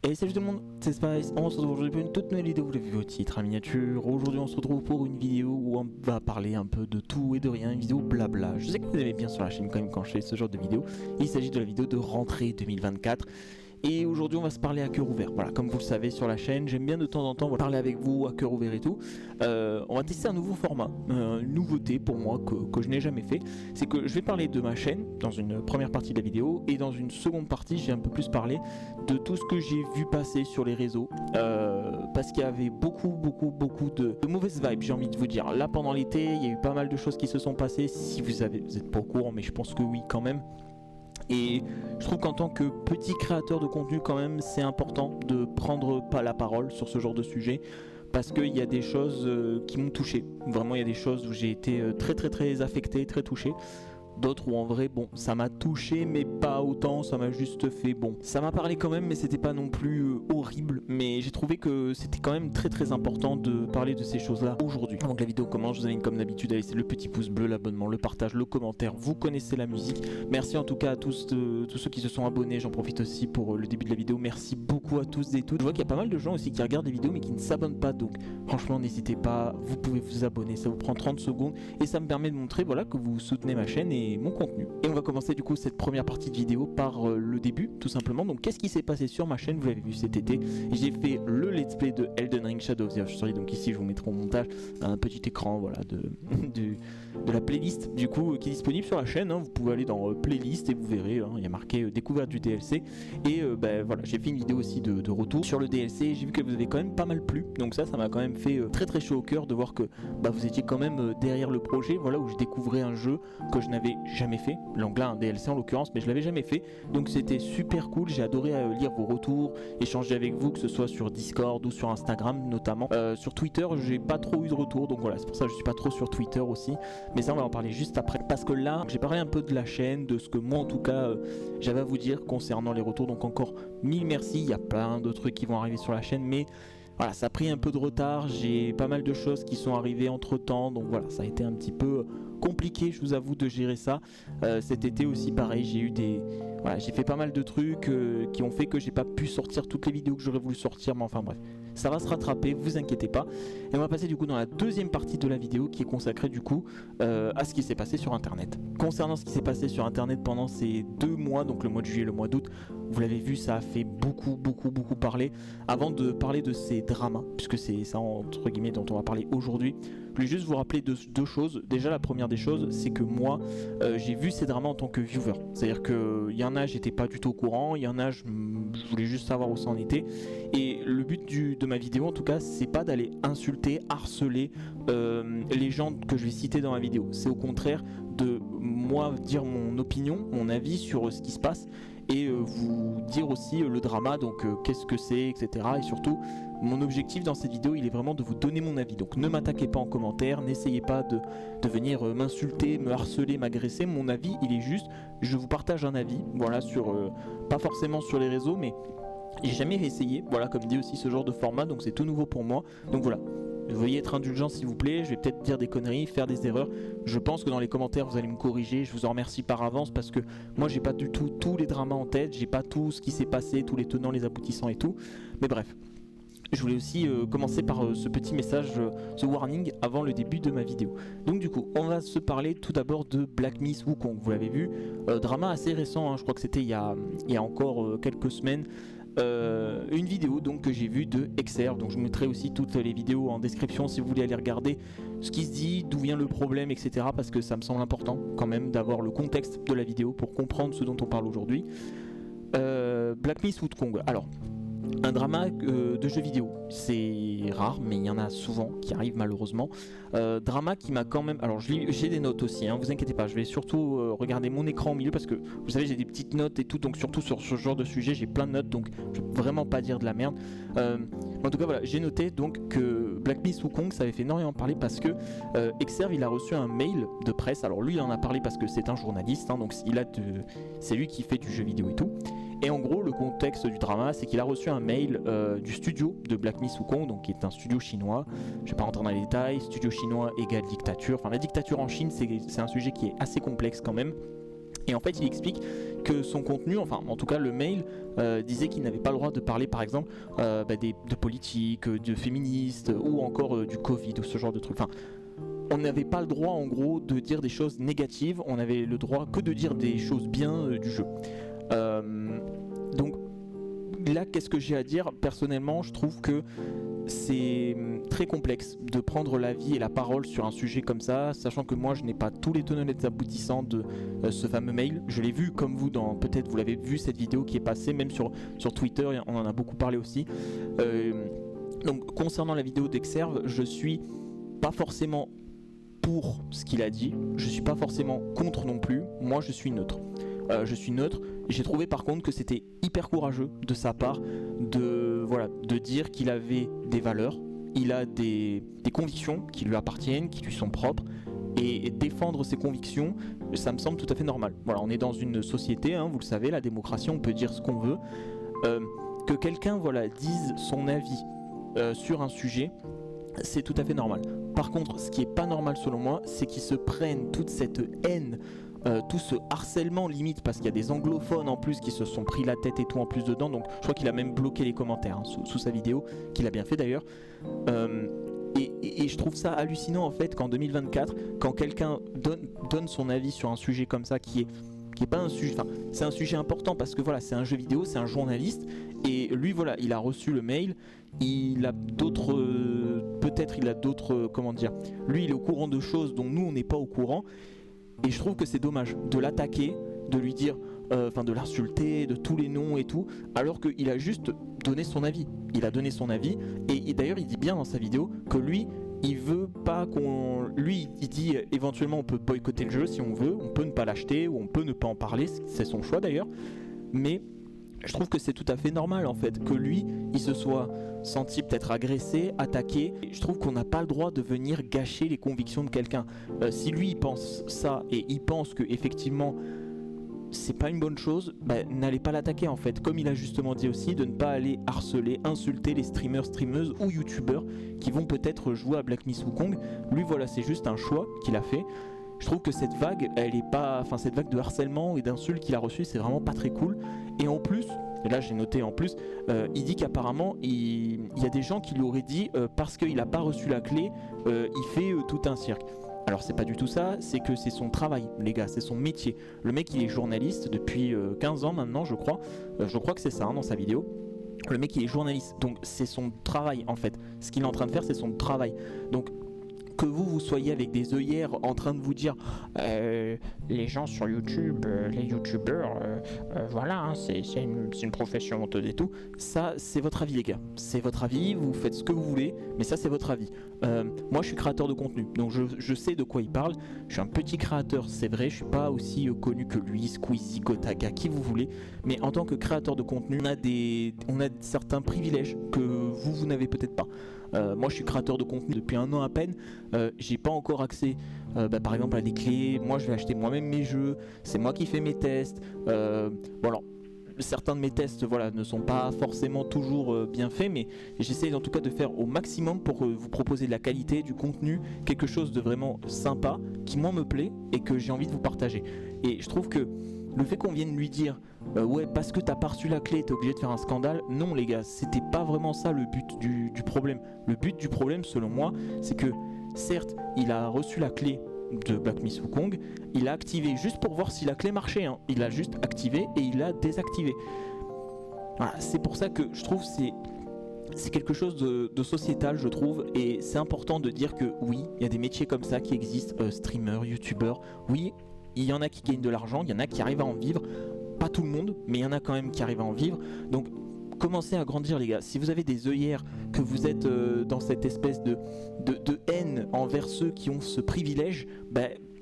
Et salut tout le monde, c'est Spice, on se retrouve aujourd'hui pour une toute nouvelle vidéo, vous l'avez vu au titre, en miniature. Aujourd'hui on se retrouve pour une vidéo où on va parler un peu de tout et de rien, une vidéo blabla. Je sais que vous aimez bien sur la chaîne quand même quand je fais ce genre de vidéo. Il s'agit de la vidéo de rentrée 2024. Et aujourd'hui on va se parler à cœur ouvert, voilà, comme vous le savez sur la chaîne, j'aime bien de temps en temps parler avec vous à cœur ouvert et tout. On va tester un nouveau format, une nouveauté pour moi que je n'ai jamais fait. C'est que je vais parler de ma chaîne dans une première partie de la vidéo, et dans une seconde partie j'ai un peu plus parlé de tout ce que j'ai vu passer sur les réseaux, parce qu'il y avait beaucoup de mauvaises vibes, j'ai envie de vous dire. Là pendant l'été il y a eu pas mal de choses qui se sont passées, si vous êtes pas au courant, mais je pense que oui quand même. Et je trouve qu'en tant que petit créateur de contenu quand même c'est important de prendre pas la parole sur ce genre de sujet, parce qu'il y a des choses qui m'ont touché. Vraiment il y a des choses où j'ai été très affecté, très touché. D'autres où en vrai bon ça m'a touché mais pas autant, ça m'a juste fait bon. Ça m'a parlé quand même mais c'était pas non plus horrible, mais j'ai trouvé que c'était quand même très important de parler de ces choses là aujourd'hui. Avant que la vidéo commence, je vous invite comme d'habitude à laisser le petit pouce bleu, l'abonnement, le partage, le commentaire, vous connaissez la musique. Merci en tout cas à tous ceux qui se sont abonnés, j'en profite aussi pour le début de la vidéo, merci beaucoup à tous et toutes. Je vois qu'il y a pas mal de gens aussi qui regardent les vidéos mais qui ne s'abonnent pas, donc franchement n'hésitez pas, vous pouvez vous abonner, ça vous prend 30 secondes et ça me permet de montrer voilà que vous soutenez ma chaîne et mon contenu. Et on va commencer du coup cette première partie de vidéo par le début tout simplement. Donc qu'est-ce qui s'est passé sur ma chaîne? Vous l'avez vu cet été, j'ai fait le let's play de Elden Ring Shadow of the Eshmir. Donc ici je vous mettrai au montage un petit écran voilà de la playlist du coup qui est disponible sur la chaîne, hein. Vous pouvez aller dans playlist et vous verrez, hein, il y a marqué découverte du DLC. Et voilà, j'ai fait une vidéo aussi de retour sur le DLC, j'ai vu que vous avez quand même pas mal plu, donc ça m'a quand même fait très chaud au cœur de voir que vous étiez quand même derrière le projet, voilà, où je découvrais un jeu que je n'avais jamais fait, l'anglais un DLC en l'occurrence, mais je l'avais jamais fait, donc c'était super cool. J'ai adoré lire vos retours, échanger avec vous, que ce soit sur Discord ou sur Instagram notamment. Sur Twitter j'ai pas trop eu de retour, donc voilà, c'est pour ça que je suis pas trop sur Twitter aussi, mais ça on va en parler juste après, parce que là j'ai parlé un peu de la chaîne, de ce que moi en tout cas j'avais à vous dire concernant les retours. Donc encore mille merci, il y a plein de trucs qui vont arriver sur la chaîne, mais voilà, ça a pris un peu de retard, j'ai pas mal de choses qui sont arrivées entre temps, donc voilà, ça a été un petit peu compliqué, je vous avoue, de gérer ça. Cet été aussi pareil, j'ai eu j'ai fait pas mal de trucs qui ont fait que j'ai pas pu sortir toutes les vidéos que j'aurais voulu sortir, mais enfin bref, ça va se rattraper, vous inquiétez pas. Et on va passer du coup dans la deuxième partie de la vidéo qui est consacrée du coup à ce qui s'est passé sur internet. Concernant ce qui s'est passé sur internet pendant ces 2 mois, donc le mois de juillet et le mois d'août, vous l'avez vu, ça a fait beaucoup parler. Avant de parler de ces dramas, puisque c'est ça entre guillemets dont on va parler aujourd'hui, je voulais juste vous rappeler deux choses. Déjà la première des choses, c'est que moi j'ai vu ces dramas en tant que viewer, c'est à dire qu'il y en a j'étais pas du tout au courant, il y en a je voulais juste savoir où ça en était. Et le but de ma vidéo en tout cas, c'est pas d'aller insulter, harceler les gens que je vais citer dans ma vidéo, c'est au contraire de moi dire mon opinion, mon avis sur ce qui se passe, et vous dire aussi le drama, donc qu'est-ce que c'est, etc. Et surtout mon objectif dans cette vidéo il est vraiment de vous donner mon avis, donc ne m'attaquez pas en commentaire, n'essayez pas de venir m'insulter, me harceler, m'agresser. Mon avis il est juste, je vous partage un avis, voilà, sur pas forcément sur les réseaux, mais j'ai jamais essayé, voilà, comme dit aussi ce genre de format, donc c'est tout nouveau pour moi, donc voilà. Veuillez être indulgent s'il vous plaît, je vais peut-être dire des conneries, faire des erreurs. Je pense que dans les commentaires vous allez me corriger, je vous en remercie par avance, parce que moi j'ai pas du tout tous les dramas en tête, j'ai pas tout ce qui s'est passé, tous les tenants, les aboutissants et tout. Mais bref, je voulais aussi commencer par ce petit message, ce warning avant le début de ma vidéo. Donc du coup, on va se parler tout d'abord de Black Myth Wukong, vous l'avez vu, drama assez récent, hein, je crois que c'était il y a encore quelques semaines. Une vidéo donc que j'ai vue de Exerve, donc je mettrai aussi toutes les vidéos en description si vous voulez aller regarder ce qui se dit, d'où vient le problème, etc. parce que ça me semble important quand même d'avoir le contexte de la vidéo pour comprendre ce dont on parle aujourd'hui. Black Myth Wukong, alors un drama de jeux vidéo, c'est rare mais il y en a souvent qui arrivent malheureusement. Drama qui m'a quand même, alors j'ai des notes aussi, hein, vous inquiétez pas, je vais surtout regarder mon écran au milieu, parce que vous savez j'ai des petites notes et tout, donc surtout sur ce genre de sujet j'ai plein de notes, donc je vais vraiment pas dire de la merde. En tout cas voilà, j'ai noté donc que Black Myth Wukong ça avait fait énormément parler, parce que Exerve il a reçu un mail de presse. Alors lui il en a parlé parce que c'est un journaliste, hein, donc c'est lui qui fait du jeu vidéo et tout. Et en gros le contexte du drama c'est qu'il a reçu un mail du studio de Black Myth Wukong, donc qui est un studio chinois. Je vais pas rentrer dans les détails, studio chinois égale dictature, enfin la dictature en Chine c'est un sujet qui est assez complexe quand même. Et en fait il explique que son contenu, enfin en tout cas le mail, disait qu'il n'avait pas le droit de parler par exemple de politique, de féministes ou encore du Covid ou ce genre de trucs. Enfin, on n'avait pas le droit en gros de dire des choses négatives, on avait le droit que de dire des choses bien du jeu. Donc là, qu'est-ce que j'ai à dire? Personnellement, je trouve que c'est très complexe de prendre l'avis et la parole sur un sujet comme ça, sachant que moi je n'ai pas tous les tenants et les aboutissants de ce fameux mail. Je l'ai vu comme vous dans, peut-être vous l'avez vu cette vidéo qui est passée, même sur Twitter, on en a beaucoup parlé aussi. Donc concernant la vidéo d'Exerve, je suis pas forcément pour ce qu'il a dit, je suis pas forcément contre non plus, moi je suis neutre. J'ai trouvé par contre que c'était hyper courageux de sa part de dire qu'il avait des valeurs, il a des convictions qui lui appartiennent, qui lui sont propres, et défendre ses convictions, ça me semble tout à fait normal. Voilà, on est dans une société, hein, vous le savez, la démocratie, on peut dire ce qu'on veut. Que quelqu'un dise son avis sur un sujet, c'est tout à fait normal. Par contre, ce qui est pas normal selon moi, c'est qu'ils se prennent toute cette haine, tout ce harcèlement limite, parce qu'il y a des anglophones en plus qui se sont pris la tête et tout en plus dedans, donc je crois qu'il a même bloqué les commentaires sous sa vidéo, qu'il a bien fait d'ailleurs. Et je trouve ça hallucinant en fait qu'en 2024, quand quelqu'un donne son avis sur un sujet comme ça qui est pas un sujet, enfin c'est un sujet important parce que voilà, c'est un jeu vidéo, c'est un journaliste, et lui voilà, il a reçu le mail, il a d'autres, comment dire, lui il est au courant de choses dont nous on n'est pas au courant, et je trouve que c'est dommage de l'attaquer, de lui dire, de l'insulter, de tous les noms et tout, alors qu'il a juste donné son avis. Il a donné son avis, et d'ailleurs il dit bien dans sa vidéo que lui, il veut pas lui il dit éventuellement on peut boycotter le jeu si on veut, on peut ne pas l'acheter ou on peut ne pas en parler, c'est son choix d'ailleurs, mais je trouve que c'est tout à fait normal en fait que lui il se soit senti peut-être agressé, attaqué. Je trouve qu'on n'a pas le droit de venir gâcher les convictions de quelqu'un. Si lui il pense ça et il pense que effectivement c'est pas une bonne chose, n'allez pas l'attaquer en fait. Comme il a justement dit aussi, de ne pas aller harceler, insulter les streamers, streameuses ou youtubeurs qui vont peut-être jouer à Black Myth Wukong. Lui voilà, c'est juste un choix qu'il a fait. Je trouve que cette vague, cette vague de harcèlement et d'insultes qu'il a reçue, c'est vraiment pas très cool. Et en plus, et là j'ai noté en plus, il dit qu'apparemment il y a des gens qui lui auraient dit parce qu'il n'a pas reçu la clé, il fait tout un cirque. Alors c'est pas du tout ça, c'est que c'est son travail les gars, c'est son métier. Le mec il est journaliste depuis 15 ans maintenant je crois que c'est ça hein, dans sa vidéo. Le mec il est journaliste, donc c'est son travail en fait. Ce qu'il est en train de faire c'est son travail. Donc que vous soyez avec des œillères en train de vous dire les gens sur YouTube, les youtubeurs, voilà, hein, c'est une profession honteuse et tout, ça c'est votre avis les gars, c'est votre avis, vous faites ce que vous voulez, mais ça c'est votre avis. Moi je suis créateur de contenu, donc je sais de quoi il parle, je suis un petit créateur, c'est vrai, je suis pas aussi connu que lui, Squeezie, Gotaga, qui vous voulez, mais en tant que créateur de contenu, on a certains privilèges que vous n'avez peut-être pas. Moi je suis créateur de contenu depuis 1 an à peine, j'ai pas encore accès par exemple à des clés, moi je vais acheter moi-même mes jeux, c'est moi qui fais mes tests, bon alors certains de mes tests ne sont pas forcément toujours bien faits, mais j'essaie en tout cas de faire au maximum pour vous proposer de la qualité, du contenu, quelque chose de vraiment sympa, qui moi me plaît et que j'ai envie de vous partager. Et je trouve que le fait qu'on vienne lui dire ouais parce que t'as pas reçu la clé t'es obligé de faire un scandale, non les gars, c'était pas vraiment ça le but du problème. Le but du problème selon moi c'est que certes il a reçu la clé de Black Myth Wukong, il a activé juste pour voir si la clé marchait hein. Il a juste activé et il a désactivé. Voilà, c'est pour ça que je trouve c'est quelque chose de sociétal je trouve, et c'est important de dire que oui il y a des métiers comme ça qui existent, streamers, youtubeurs, oui il y en a qui gagnent de l'argent, il y en a qui arrivent à en vivre, pas tout le monde, mais il y en a quand même qui arrivent à en vivre. Donc commencez à grandir les gars. Si vous avez des œillères, que vous êtes dans cette espèce de haine envers ceux qui ont ce privilège,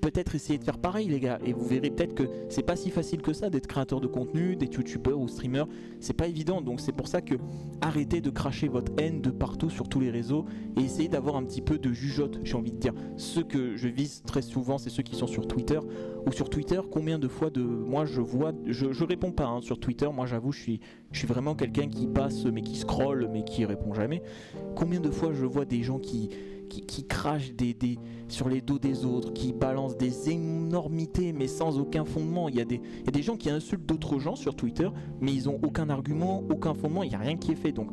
peut-être essayez de faire pareil les gars, et vous verrez peut-être que c'est pas si facile que ça d'être créateur de contenu, d'être youtubeur ou streamer, c'est pas évident. Donc c'est pour ça que arrêtez de cracher votre haine de partout sur tous les réseaux et essayez d'avoir un petit peu de jugeote, j'ai envie de dire. Ceux que je vise très souvent c'est ceux qui sont sur Twitter, ou sur Twitter combien de fois moi je vois, je réponds pas hein, sur Twitter, moi j'avoue je suis vraiment quelqu'un qui passe mais qui scrolle mais qui répond jamais. Combien de fois je vois des gens qui qui crachent sur les dos des autres, qui balancent des énormités mais sans aucun fondement. Il y a des gens qui insultent d'autres gens sur Twitter, mais ils n'ont aucun argument, aucun fondement, il n'y a rien qui est fait. Donc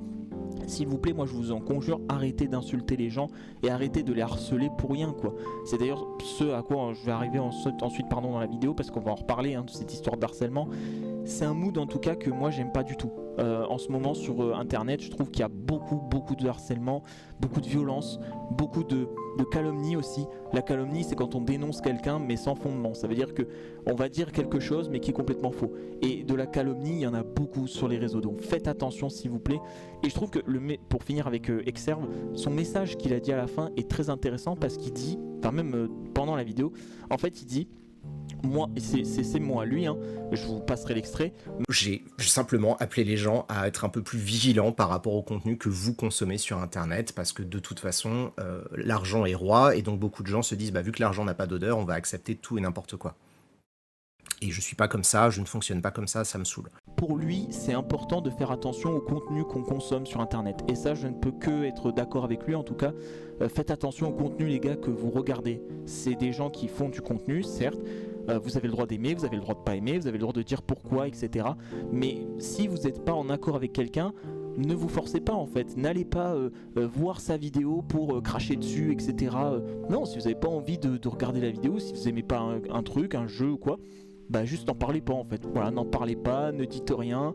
s'il vous plaît, moi je vous en conjure, arrêtez d'insulter les gens et arrêtez de les harceler pour rien, quoi. C'est d'ailleurs ce à quoi je vais arriver ensuite dans la vidéo, parce qu'on va en reparler de cette histoire d'harcèlement. C'est un mood en tout cas que moi j'aime pas du tout. En ce moment sur internet, je trouve qu'il y a beaucoup de harcèlement, beaucoup de violence, beaucoup de calomnie aussi. La calomnie, c'est quand on dénonce quelqu'un mais sans fondement. Ça veut dire que on va dire quelque chose mais qui est complètement faux. Et de la calomnie, il y en a beaucoup sur les réseaux. Donc faites attention s'il vous plaît. Et je trouve que pour finir avec Exerve, son message qu'il a dit à la fin est très intéressant, parce qu'il dit, enfin même pendant la vidéo, en fait il dit, moi, c'est moi, lui, je vous passerai l'extrait. J'ai simplement appelé les gens à être un peu plus vigilants par rapport au contenu que vous consommez sur internet, parce que de toute façon, l'argent est roi, et donc beaucoup de gens se disent, vu que l'argent n'a pas d'odeur, on va accepter tout et n'importe quoi. Et je suis pas comme ça, je ne fonctionne pas comme ça me saoule. Pour lui, c'est important de faire attention au contenu qu'on consomme sur internet. Et ça, je ne peux que être d'accord avec lui. En tout cas, faites attention au contenu, les gars, que vous regardez. C'est des gens qui font du contenu, certes. Vous avez le droit d'aimer, vous avez le droit de pas aimer, vous avez le droit de dire pourquoi, etc. Mais si vous n'êtes pas en accord avec quelqu'un, ne vous forcez pas en fait. N'allez pas voir sa vidéo pour cracher dessus, etc. Non, si vous n'avez pas envie de regarder la vidéo, si vous n'aimez pas un truc, un jeu ou quoi, juste n'en parlez pas en fait. Voilà, n'en parlez pas, ne dites rien.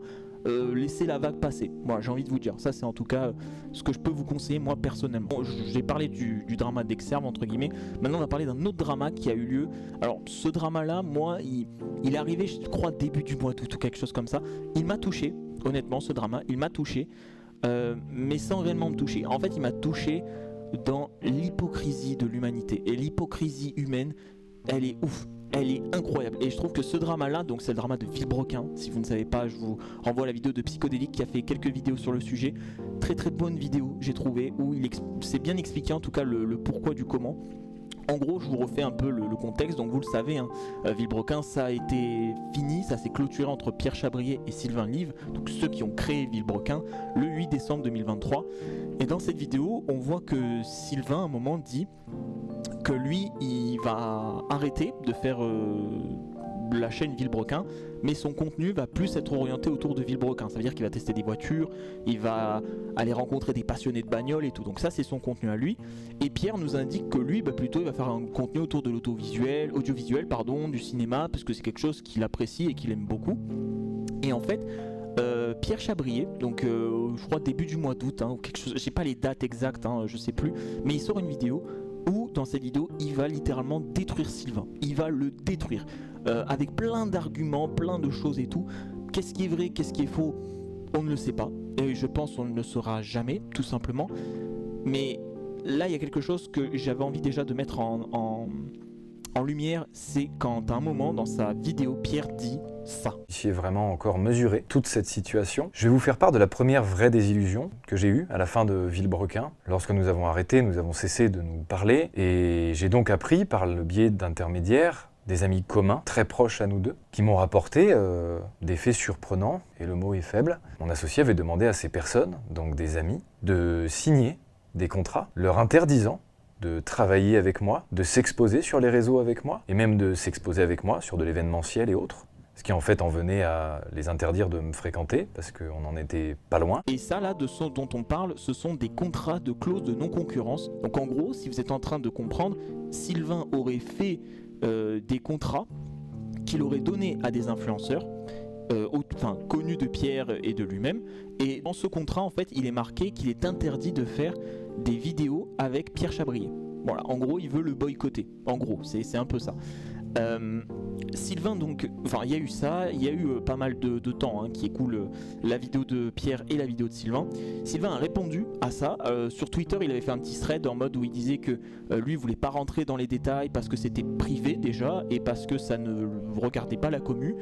Laissez la vague passer. Moi, j'ai envie de vous dire, ça c'est en tout cas ce que je peux vous conseiller moi personnellement. Bon, j'ai parlé du drama d'Exerve entre guillemets. Maintenant on va parler d'un autre drama qui a eu lieu. Alors ce drama là, moi il est arrivé, je crois, début du mois d'août ou quelque chose comme ça. Il m'a touché, honnêtement, ce drama, il m'a touché, mais sans réellement me toucher. En fait il m'a touché dans l'hypocrisie de l'humanité. Et l'hypocrisie humaine, elle est ouf. Elle est incroyable, et je trouve que ce drama là, donc c'est le drama de Villebrequin. Si vous ne savez pas, je vous renvoie à la vidéo de Psychodélique qui a fait quelques vidéos sur le sujet. Très bonne vidéo, j'ai trouvé, où c'est bien expliqué en tout cas le pourquoi du comment. En gros, je vous refais un peu le contexte. Donc vous le savez, Villebrequin, ça a été fini, ça s'est clôturé entre Pierre Chabrier et Sylvain Live, donc ceux qui ont créé Villebrequin, le 8 décembre 2023. Et dans cette vidéo, on voit que Sylvain à un moment dit que lui, il va arrêter de faire la chaîne Villebrequin, mais son contenu va plus être orienté autour de Villebrequin. Ça veut dire qu'il va tester des voitures, il va aller rencontrer des passionnés de bagnole et tout. Donc ça, c'est son contenu à lui. Et Pierre nous indique que lui, plutôt, il va faire un contenu autour de audiovisuel, du cinéma, parce que c'est quelque chose qu'il apprécie et qu'il aime beaucoup. Et en fait, Pierre Chabrier, donc je crois début du mois d'août, ou quelque chose, j'ai pas les dates exactes, je sais plus, mais il sort une vidéo où dans cette vidéo il va littéralement détruire Sylvain. Il va le détruire avec plein d'arguments, plein de choses et tout. Qu'est-ce qui est vrai, qu'est-ce qui est faux, on ne le sait pas, et je pense on ne le saura jamais, tout simplement. Mais là il y a quelque chose que j'avais envie déjà de mettre en lumière, c'est quand à un moment dans sa vidéo Pierre dit ça. J'ai vraiment encore mesuré toute cette situation. Je vais vous faire part de la première vraie désillusion que j'ai eue à la fin de Villebrequin. Lorsque nous avons arrêté, nous avons cessé de nous parler, et j'ai donc appris par le biais d'intermédiaires, des amis communs, très proches à nous deux, qui m'ont rapporté des faits surprenants, et le mot est faible. Mon associé avait demandé à ces personnes, donc des amis, de signer des contrats leur interdisant de travailler avec moi, de s'exposer sur les réseaux avec moi, et même de s'exposer avec moi sur de l'événementiel et autres. Ce qui en fait en venait à les interdire de me fréquenter, parce qu'on n'en était pas loin. Et ça là, de ce dont on parle, ce sont des contrats de clauses de non-concurrence. Donc en gros, si vous êtes en train de comprendre, Sylvain aurait fait des contrats qu'il aurait donnés à des influenceurs, connus de Pierre et de lui-même. Et dans ce contrat, en fait, il est marqué qu'il est interdit de faire des vidéos avec Pierre Chabrier. Voilà, en gros, il veut le boycotter. En gros, c'est un peu ça. Sylvain, donc, il y a eu ça, il y a eu pas mal de temps qui écoule la vidéo de Pierre et la vidéo de Sylvain. Sylvain a répondu à ça. Sur Twitter, il avait fait un petit thread en mode où il disait que lui voulait pas rentrer dans les détails parce que c'était privé déjà et parce que ça ne regardait pas la commu.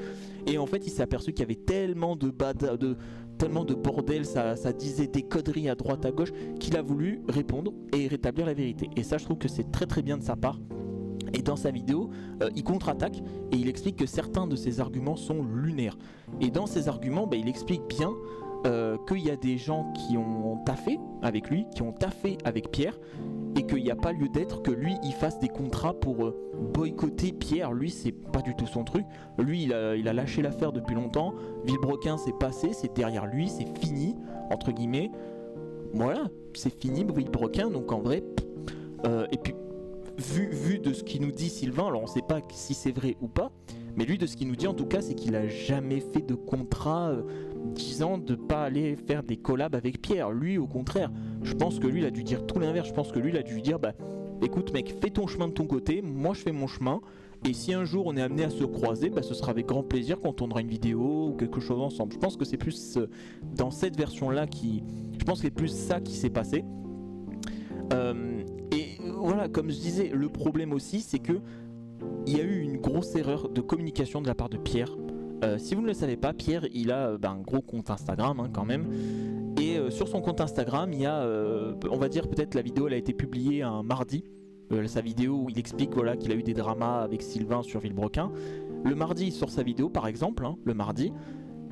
Et en fait, il s'est aperçu qu'il y avait tellement de bordel, ça disait des conneries à droite à gauche, qu'il a voulu répondre et rétablir la vérité. Et ça, je trouve que c'est très bien de sa part. Et dans sa vidéo, il contre-attaque et il explique que certains de ses arguments sont lunaires. Et dans ses arguments, il explique bien qu'il y a des gens qui ont taffé avec lui, qui ont taffé avec Pierre, et qu'il n'y a pas lieu d'être que lui il fasse des contrats pour boycotter Pierre. Lui c'est pas du tout son truc, lui il a lâché l'affaire depuis longtemps, Villebrequin c'est passé, c'est derrière lui, c'est fini entre guillemets, voilà, c'est fini Villebrequin. Donc en vrai et puis vu de ce qu'il nous dit Sylvain, alors on sait pas si c'est vrai ou pas, mais lui de ce qu'il nous dit en tout cas c'est qu'il a jamais fait de contrat disant de pas aller faire des collabs avec Pierre. Lui au contraire, je pense que lui il a dû dire tout l'inverse. Je pense que lui il a dû dire bah écoute mec, fais ton chemin de ton côté, moi je fais mon chemin, et si un jour on est amené à se croiser, bah ce sera avec grand plaisir quand on aura une vidéo ou quelque chose ensemble. Je pense que c'est plus dans cette version là je pense que c'est plus ça qui s'est passé. Et voilà, comme je disais, le problème aussi c'est que il y a eu une grosse erreur de communication de la part de Pierre. Si vous ne le savez pas, Pierre il a un gros compte Instagram quand même, et sur son compte Instagram il y a on va dire peut-être la vidéo elle a été publiée un mardi, sa vidéo où il explique voilà, qu'il a eu des dramas avec Sylvain sur Villebrequin. Le mardi il sort sa vidéo par exemple, le mardi,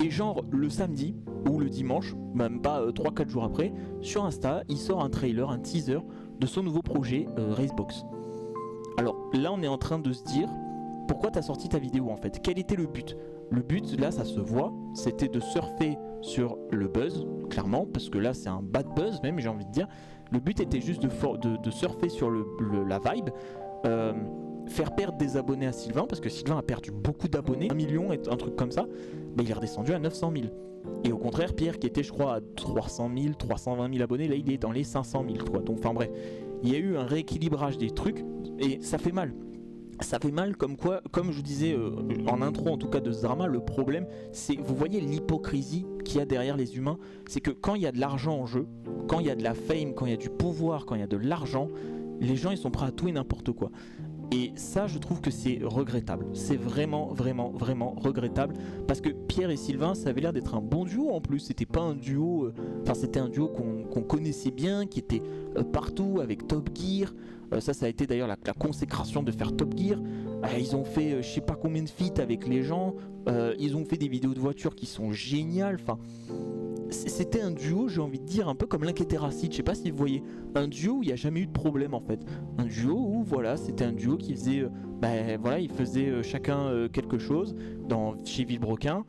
et genre le samedi ou le dimanche, même pas 3-4 jours après, sur Insta il sort un trailer, un teaser de son nouveau projet Racebox. Alors là on est en train de se dire pourquoi t'as sorti ta vidéo en fait, quel était le but? Le but là ça se voit, c'était de surfer sur le buzz, clairement, parce que là c'est un bad buzz même j'ai envie de dire. Le but était juste de surfer sur la vibe, faire perdre des abonnés à Sylvain, parce que Sylvain a perdu beaucoup d'abonnés, 1 million et un truc comme ça, mais il est redescendu à 900 000. Et au contraire Pierre qui était je crois à 300 000, 320 000 abonnés, là il est dans les 500 000 quoi. Donc enfin bref, il y a eu un rééquilibrage des trucs et ça fait mal. Ça fait mal comme quoi, comme je vous disais en intro en tout cas de ce drama, le problème c'est, vous voyez l'hypocrisie qu'il y a derrière les humains, c'est que quand il y a de l'argent en jeu, quand il y a de la fame, quand il y a du pouvoir, quand il y a de l'argent, les gens ils sont prêts à tout et n'importe quoi. Et ça je trouve que c'est regrettable, c'est vraiment regrettable, parce que Pierre et Sylvain ça avait l'air d'être un bon duo en plus, c'était pas un duo, c'était un duo qu'on connaissait bien, qui était partout avec Top Gear. Ça a été d'ailleurs la consécration de faire Top Gear. Ils ont fait je sais pas combien de feats avec les gens, ils ont fait des vidéos de voitures qui sont géniales, c'était un duo, j'ai envie de dire, un peu comme Link et Terracid, je sais pas si vous voyez, un duo où il n'y a jamais eu de problème en fait, un duo où voilà, c'était un duo qui faisait, ils faisaient chacun quelque chose chez Villebrequin,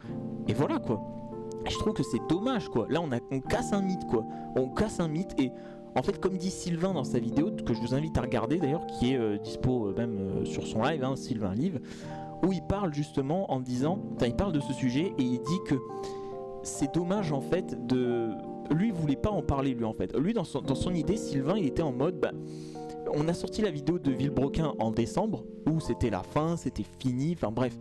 et voilà quoi. Et je trouve que c'est dommage quoi, là on casse un mythe quoi, on casse un mythe, et en fait comme dit Sylvain dans sa vidéo, que je vous invite à regarder d'ailleurs, qui est dispo même sur son live, Sylvain Live, où il parle justement en disant, il parle de ce sujet et il dit que c'est dommage en fait lui il voulait pas en parler lui en fait. Lui dans son idée, Sylvain il était en mode on a sorti la vidéo de Villebrequin en décembre où c'était la fin, c'était fini, enfin bref,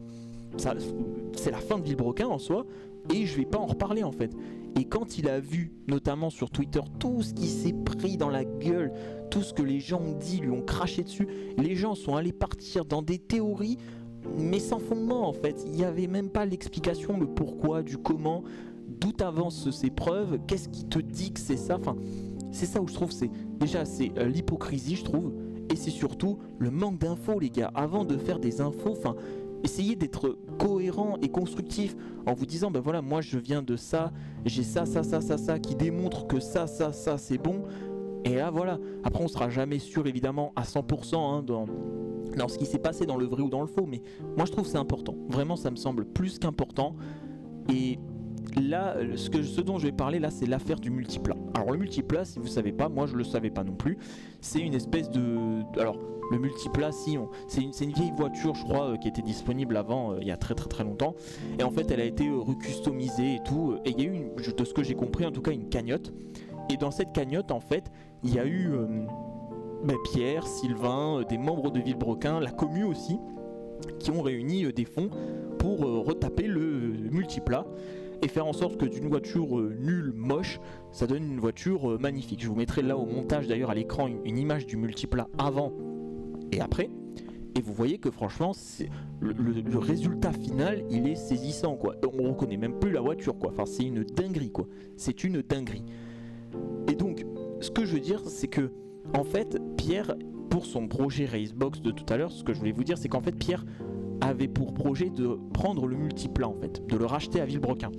c'est la fin de Villebrequin en soi et je vais pas en reparler en fait. Et quand il a vu notamment sur Twitter tout ce qui s'est pris dans la gueule, tout ce que les gens ont dit, lui ont craché dessus, les gens sont allés partir dans des théories mais sans fondement en fait, il n'y avait même pas l'explication, le pourquoi, du comment, d'où avancent ces preuves, qu'est-ce qui te dit que c'est ça, c'est ça où je trouve c'est l'hypocrisie je trouve, et c'est surtout le manque d'infos les gars, avant de faire des infos, essayez d'être cohérent et constructif en vous disant voilà moi je viens de ça, j'ai ça qui démontre que ça c'est bon, et là voilà, après on sera jamais sûr évidemment à 100% dans ce qui s'est passé dans le vrai ou dans le faux, mais moi je trouve c'est important, vraiment ça me semble plus qu'important. Et là ce dont je vais parler là c'est l'affaire du multiplat. Alors le multiplat, si vous savez pas, moi je le savais pas non plus, c'est une espèce alors le multiplat c'est une vieille voiture je crois qui était disponible avant il y a très longtemps, et en fait elle a été recustomisée et tout, et il y a eu de ce que j'ai compris en tout cas une cagnotte, et dans cette cagnotte en fait il y a eu Pierre, Sylvain, des membres de Villebrequin, la commu aussi, qui ont réuni des fonds pour retaper le multiplat et faire en sorte que d'une voiture nulle, moche, ça donne une voiture magnifique. Je vous mettrai là au montage d'ailleurs à l'écran une image du multiplat avant et après, et vous voyez que franchement le résultat final il est saisissant quoi. On reconnaît même plus la voiture quoi, c'est une dinguerie quoi, c'est une dinguerie. Et donc ce que je veux dire c'est que en fait Pierre, pour son projet Racebox de tout à l'heure, ce que je voulais vous dire c'est qu'en fait Pierre avait pour projet de prendre le multiplat en fait, de le racheter à Villebrequin,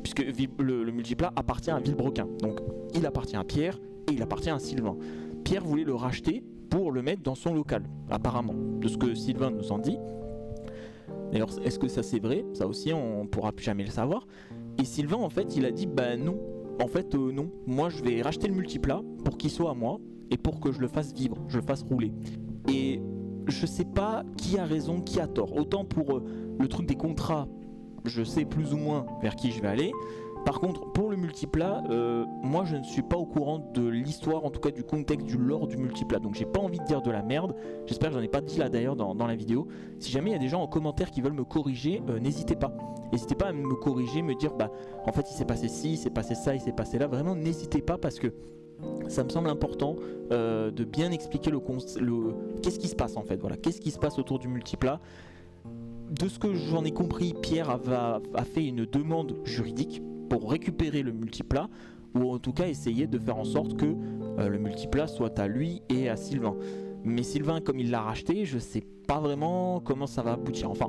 puisque le multiplat appartient à Villebrequin, donc il appartient à Pierre et il appartient à Sylvain. Pierre voulait le racheter pour le mettre dans son local, apparemment, de ce que Sylvain nous en dit. D'ailleurs, est-ce que ça c'est vrai? Ça aussi, on pourra plus jamais le savoir. Et Sylvain, en fait, il a dit bah non. En fait, non. Moi, je vais racheter le multiplat pour qu'il soit à moi et pour que je le fasse vivre, je le fasse rouler. Et je sais pas qui a raison, qui a tort. Autant pour le truc des contrats, je sais plus ou moins vers qui je vais aller. Par contre, pour le multiplat, moi je ne suis pas au courant de l'histoire, en tout cas du contexte, du lore du multiplat. Donc j'ai pas envie de dire de la merde. J'espère que j'en ai pas dit là d'ailleurs dans la vidéo. Si jamais il y a des gens en commentaire qui veulent me corriger, n'hésitez pas. N'hésitez pas à me corriger, me dire bah en fait il s'est passé ci, il s'est passé ça, il s'est passé là. Vraiment n'hésitez pas parce que ça me semble important de bien expliquer qu'est-ce qui se passe en fait. Voilà, qu'est-ce qui se passe autour du multiplat. De ce que j'en ai compris, Pierre a fait une demande juridique pour récupérer le multiplat, ou en tout cas essayer de faire en sorte que le multiplat soit à lui et à Sylvain. Mais Sylvain, comme il l'a racheté, je sais pas vraiment comment ça va aboutir. Enfin,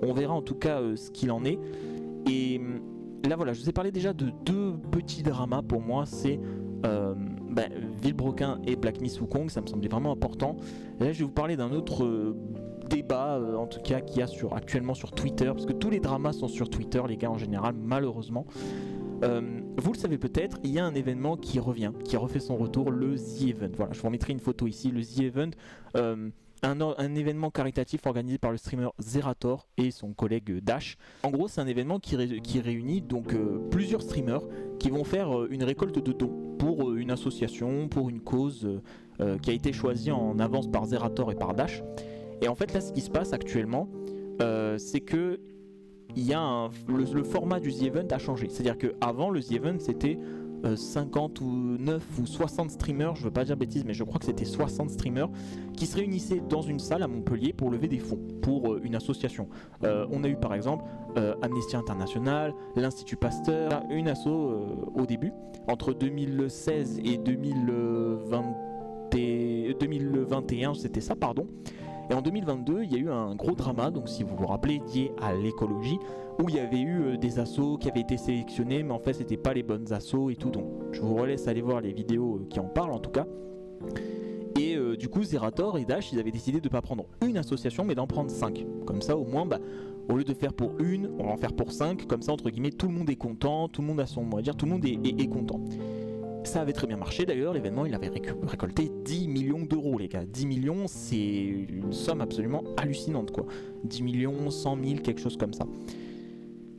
on verra en tout cas ce qu'il en est. Et là voilà, je vous ai parlé déjà de deux petits dramas pour moi, c'est Villebrequin et Black Miss Wukong, ça me semblait vraiment important. Et là je vais vous parler d'un autre débat, en tout cas qu'il y a actuellement sur Twitter, parce que tous les dramas sont sur Twitter les gars en général, malheureusement. Vous le savez peut-être, il y a un événement qui revient, qui a refait son retour, le The Event. Voilà, je vous remettrai une photo ici, le The Event, un événement caritatif organisé par le streamer Zerator et son collègue Dash. En gros, c'est un événement qui réunit donc plusieurs streamers qui vont faire une récolte de dons pour une association, pour une cause qui a été choisie en avance par Zerator et par Dash. Et en fait là ce qui se passe actuellement c'est que le format du The Event a changé. C'est-à-dire qu'avant le The Event c'était 50 ou 9 ou 60 streamers, je veux pas dire bêtises mais je crois que c'était 60 streamers qui se réunissaient dans une salle à Montpellier pour lever des fonds pour une association. On a eu par exemple Amnesty International, l'Institut Pasteur, une asso au début, entre 2016 et 2021 c'était ça pardon. Et en 2022, il y a eu un gros drama, donc si vous vous rappelez, lié à l'écologie, où il y avait eu des assos qui avaient été sélectionnés, mais en fait, c'était pas les bonnes assos et tout. Donc, je vous relaisse aller voir les vidéos qui en parlent en tout cas. Et du coup, Zerator et Dash, ils avaient décidé de ne pas prendre une association, mais d'en prendre 5. Comme ça, au moins, au lieu de faire pour une, on va en faire pour 5. Comme ça, entre guillemets, tout le monde est content, tout le monde a son mot à dire, tout le monde est content. Ça avait très bien marché d'ailleurs, l'événement il avait récolté 10 millions d'euros les gars. 10 millions c'est une somme absolument hallucinante quoi. 10 millions, 100 000, quelque chose comme ça.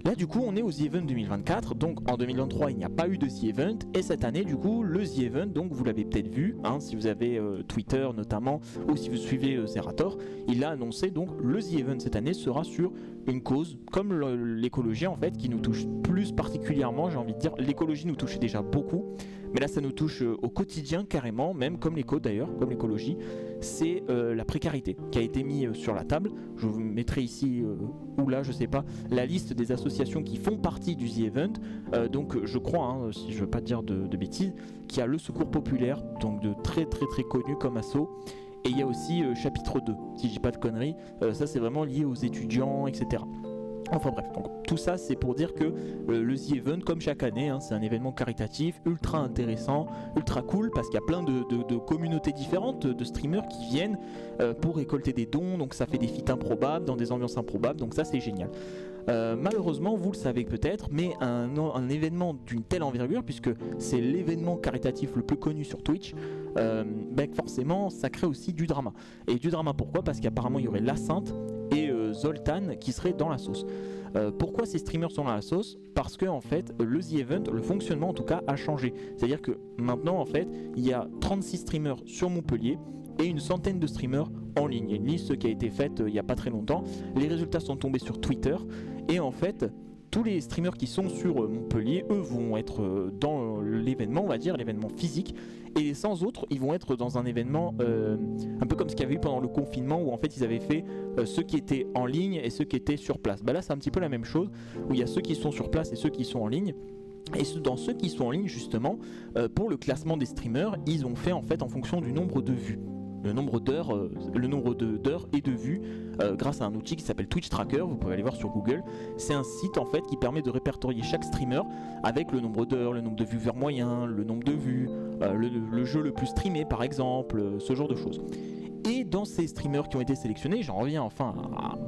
Là du coup on est au The Event 2024, donc en 2023 il n'y a pas eu de The Event. Et cette année du coup le The Event, donc vous l'avez peut-être vu, si vous avez Twitter notamment, ou si vous suivez Zerator, il a annoncé donc le The Event cette année sera sur une cause comme l'écologie en fait, qui nous touche plus particulièrement, j'ai envie de dire. L'écologie nous touchait déjà beaucoup, mais là ça nous touche au quotidien carrément, même comme l'éco d'ailleurs, comme l'écologie, c'est la précarité qui a été mise sur la table. Je vous mettrai ici, ou là je sais pas, la liste des associations qui font partie du The Event, donc je crois, si je veux pas dire de bêtises, qu'il y a le Secours Populaire, donc de très connu comme asso. Et il y a aussi chapitre 2, si je dis pas de conneries, ça c'est vraiment lié aux étudiants, etc. Enfin bref, donc tout ça c'est pour dire que le The Event, comme chaque année, c'est un événement caritatif ultra intéressant, ultra cool, parce qu'il y a plein de communautés différentes, de streamers qui viennent pour récolter des dons, donc ça fait des feats improbables, dans des ambiances improbables, donc ça c'est génial. Malheureusement, vous le savez peut-être, mais un événement d'une telle envergure, puisque c'est l'événement caritatif le plus connu sur Twitch, forcément ça crée aussi du drama. Et du drama pourquoi? Parce qu'apparemment il y aurait La Sainte et Zoltan qui seraient dans la sauce. Pourquoi ces streamers sont dans la sauce? Parce que en fait le The Event, le fonctionnement en tout cas a changé. C'est-à-dire que maintenant en fait il y a 36 streamers sur Montpellier et une centaine de streamers en ligne. Il y a une liste qui a été faite il n'y a pas très longtemps. Les résultats sont tombés sur Twitter et en fait tous les streamers qui sont sur Montpellier, eux vont être dans l'événement, on va dire, l'événement physique, et les 100 autres, ils vont être dans un événement un peu comme ce qu'il y avait eu pendant le confinement, où en fait ils avaient fait ceux qui étaient en ligne et ceux qui étaient sur place. Là c'est un petit peu la même chose, où il y a ceux qui sont sur place et ceux qui sont en ligne. Et dans ceux qui sont en ligne justement, pour le classement des streamers, ils ont fait en fait en fonction du nombre de vues. Le nombre d'heures et de vues grâce à un outil qui s'appelle Twitch Tracker, vous pouvez aller voir sur Google. C'est un site en fait qui permet de répertorier chaque streamer avec le nombre d'heures, le nombre de viewers moyens, le nombre de vues, le jeu le plus streamé par exemple, ce genre de choses. Et dans ces streamers qui ont été sélectionnés, j'en reviens enfin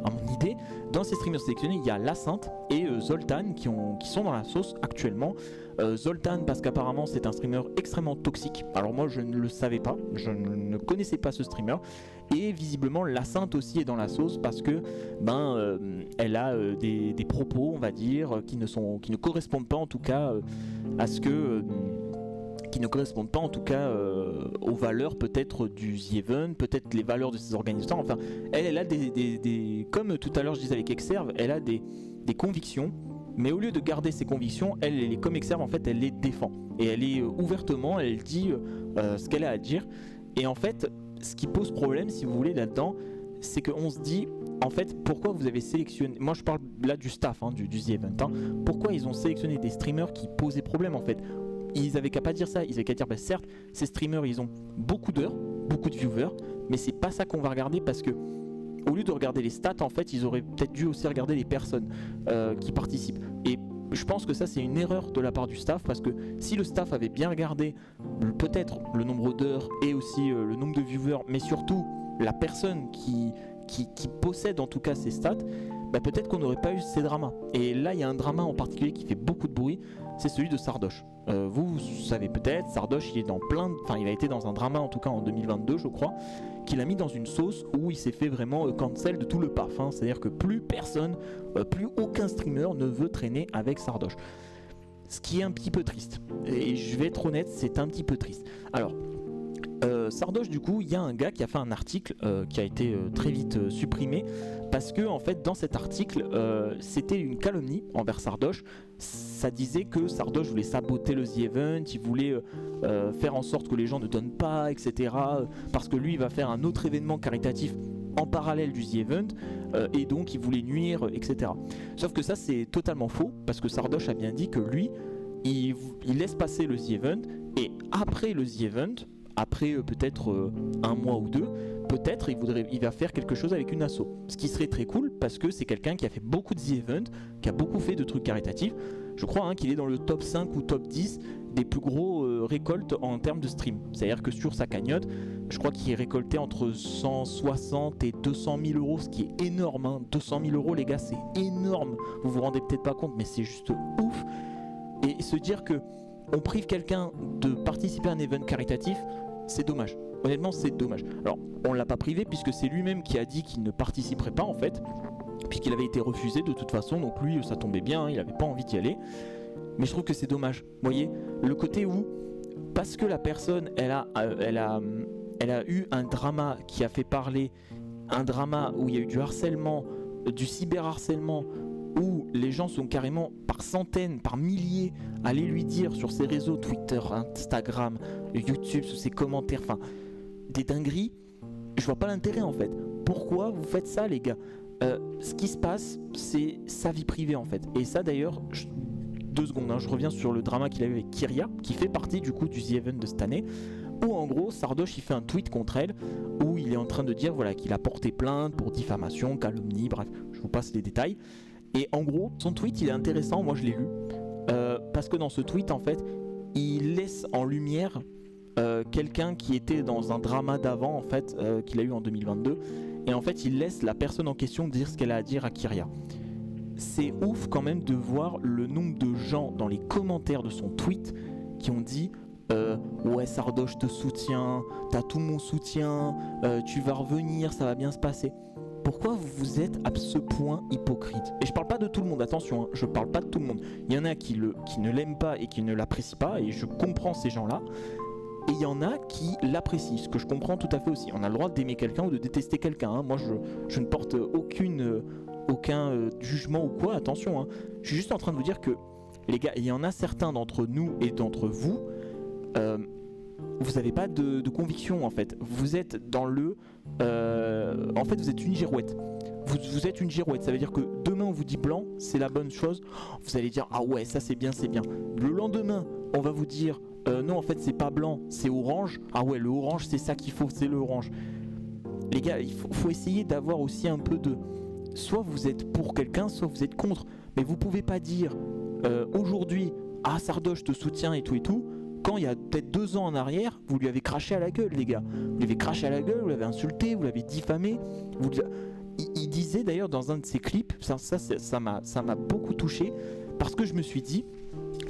à mon idée, dans ces streamers sélectionnés, il y a La Sainte et Zoltan qui sont dans la sauce actuellement. Zoltan parce qu'apparemment c'est un streamer extrêmement toxique. Alors moi je ne le savais pas, je ne connaissais pas ce streamer. Et visiblement La Sainte aussi est dans la sauce parce que elle a des propos, on va dire, qui ne correspondent pas en tout cas à ce que... qui ne correspondent pas en tout cas aux valeurs peut-être du The Event, peut-être les valeurs de ses organisateurs. Enfin, elle a comme tout à l'heure je disais avec Exerve, elle a des convictions, mais au lieu de garder ses convictions, elle est comme Exerve, en fait, elle les défend. Et elle est ouvertement, elle dit ce qu'elle a à dire. Et en fait, ce qui pose problème, si vous voulez, là-dedans, c'est qu'on se dit, en fait, pourquoi vous avez sélectionné... Moi, je parle là du staff, du The Event. Pourquoi ils ont sélectionné des streamers qui posaient problème, en fait? Ils avaient qu'à pas dire ça, ils avaient qu'à dire certes, ces streamers ils ont beaucoup d'heures, beaucoup de viewers, mais c'est pas ça qu'on va regarder parce que au lieu de regarder les stats, en fait, ils auraient peut-être dû aussi regarder les personnes qui participent. Et je pense que ça c'est une erreur de la part du staff parce que si le staff avait bien regardé peut-être le nombre d'heures et aussi le nombre de viewers, mais surtout la personne qui possède en tout cas ces stats, peut-être qu'on n'aurait pas eu ces dramas. Et là il y a un drama en particulier qui fait beaucoup de bruit, c'est celui de Sardoche. Vous savez peut-être, Sardoche il a été dans un drama en tout cas en 2022 je crois, qu'il a mis dans une sauce où il s'est fait vraiment cancel de tout le paf, c'est-à-dire que plus personne, plus aucun streamer ne veut traîner avec Sardoche. Ce qui est un petit peu triste, et je vais être honnête, c'est un petit peu triste. Alors, Sardoche du coup, il y a un gars qui a fait un article qui a été très vite supprimé parce que en fait dans cet article c'était une calomnie envers Sardoche. Ça disait que Sardoche voulait saboter le The Event, il voulait faire en sorte que les gens ne donnent pas, etc. Parce que lui il va faire un autre événement caritatif en parallèle du The Event et donc il voulait nuire, etc. Sauf que ça c'est totalement faux parce que Sardoche a bien dit que lui il laisse passer le The Event et après le The Event, après peut-être un mois ou deux, peut-être il va faire quelque chose avec une asso. Ce qui serait très cool parce que c'est quelqu'un qui a fait beaucoup de The Event, qui a beaucoup fait de trucs caritatifs. Je crois qu'il est dans le top 5 ou top 10 des plus gros récoltes en termes de stream. C'est-à-dire que sur sa cagnotte, je crois qu'il est récolté entre 160 et 200 000 euros, ce qui est énorme. 200 000 euros les gars, c'est énorme. Vous vous rendez peut-être pas compte, mais c'est juste ouf. Et se dire que on prive quelqu'un de participer à un event caritatif, c'est dommage. Honnêtement, c'est dommage. Alors, on l'a pas privé puisque c'est lui-même qui a dit qu'il ne participerait pas en fait, puisqu'il avait été refusé de toute façon. Donc lui, ça tombait bien, il avait pas envie d'y aller. Mais je trouve que c'est dommage. Vous voyez, le côté où, parce que la personne, elle a eu un drama qui a fait parler, un drama où il y a eu du harcèlement, du cyberharcèlement, où les gens sont carrément par centaines, par milliers allés lui dire sur ses réseaux, Twitter, Instagram, YouTube, sous ses commentaires, enfin des dingueries. Je vois pas l'intérêt en fait. Pourquoi vous faites ça les gars? Ce qui se passe, c'est sa vie privée en fait. Et ça d'ailleurs, 2 secondes, je reviens sur le drama qu'il a eu avec Kyria, qui fait partie du coup du The Event de cette année, où en gros Sardoche il fait un tweet contre elle, où il est en train de dire voilà qu'il a porté plainte pour diffamation, calomnie, bref, je vous passe les détails. Et en gros, son tweet il est intéressant, moi je l'ai lu, parce que dans ce tweet en fait, il laisse en lumière quelqu'un qui était dans un drama d'avant en fait, qu'il a eu en 2022, et en fait il laisse la personne en question dire ce qu'elle a à dire à Kyria. C'est ouf quand même de voir le nombre de gens dans les commentaires de son tweet qui ont dit ouais Sardoche te soutient, t'as tout mon soutien, tu vas revenir, ça va bien se passer. Pourquoi vous êtes à ce point hypocrite? Et je parle pas de tout le monde, attention, je parle pas de tout le monde. Il y en a qui ne l'aiment pas et qui ne l'apprécient pas, et je comprends ces gens-là. Et il y en a qui l'apprécient, ce que je comprends tout à fait aussi. On a le droit d'aimer quelqu'un ou de détester quelqu'un. Moi, je ne porte aucun jugement ou quoi, attention. Je suis juste en train de vous dire que, les gars, il y en a certains d'entre nous et d'entre vous, vous n'avez pas de conviction en fait. Vous êtes dans le... en fait, vous êtes une girouette. Vous êtes une girouette, ça veut dire que demain on vous dit blanc, c'est la bonne chose. Vous allez dire ah ouais, ça c'est bien, c'est bien. Le lendemain, on va vous dire non, en fait c'est pas blanc, c'est orange. Ah ouais, le orange c'est ça qu'il faut, c'est le orange. Les gars, il faut essayer d'avoir aussi un peu de... Soit vous êtes pour quelqu'un, soit vous êtes contre. Mais vous pouvez pas dire aujourd'hui ah Sardoche te soutient et tout, quand il y a peut-être 2 ans en arrière, vous lui avez craché à la gueule, les gars. Vous lui avez craché à la gueule, vous l'avez insulté, vous l'avez diffamé. Il disait d'ailleurs dans un de ses clips, ça m'a beaucoup touché, parce que je me suis dit,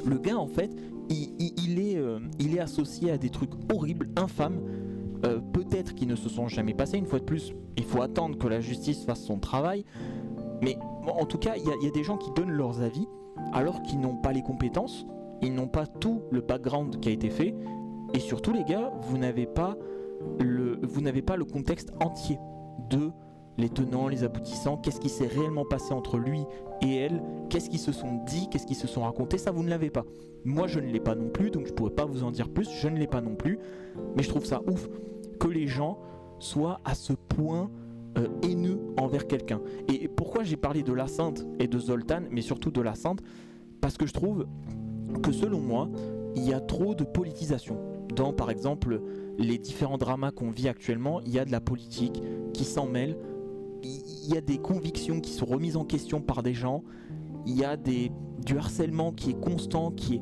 le gars en fait, il est associé à des trucs horribles, infâmes, peut-être qui ne se sont jamais passés. Une fois de plus, il faut attendre que la justice fasse son travail. Mais bon, en tout cas, il y a des gens qui donnent leurs avis alors qu'ils n'ont pas les compétences, ils n'ont pas tout le background qui a été fait. Et surtout les gars, vous n'avez pas le contexte entier de les tenants, les aboutissants, qu'est-ce qui s'est réellement passé entre lui et elle, qu'est-ce qu'ils se sont dit, qu'est-ce qu'ils se sont racontés, ça vous ne l'avez pas. Moi je ne l'ai pas non plus, donc je pourrais pas vous en dire plus, je ne l'ai pas non plus, mais je trouve ça ouf que les gens soient à ce point haineux envers quelqu'un. Et pourquoi j'ai parlé de la Sainte et de Zoltan, mais surtout de la Sainte, parce que je trouve que selon moi, il y a trop de politisation. Dans par exemple les différents dramas qu'on vit actuellement, il y a de la politique qui s'en mêle. Il y a des convictions qui sont remises en question par des gens, il y a du harcèlement qui est constant, qui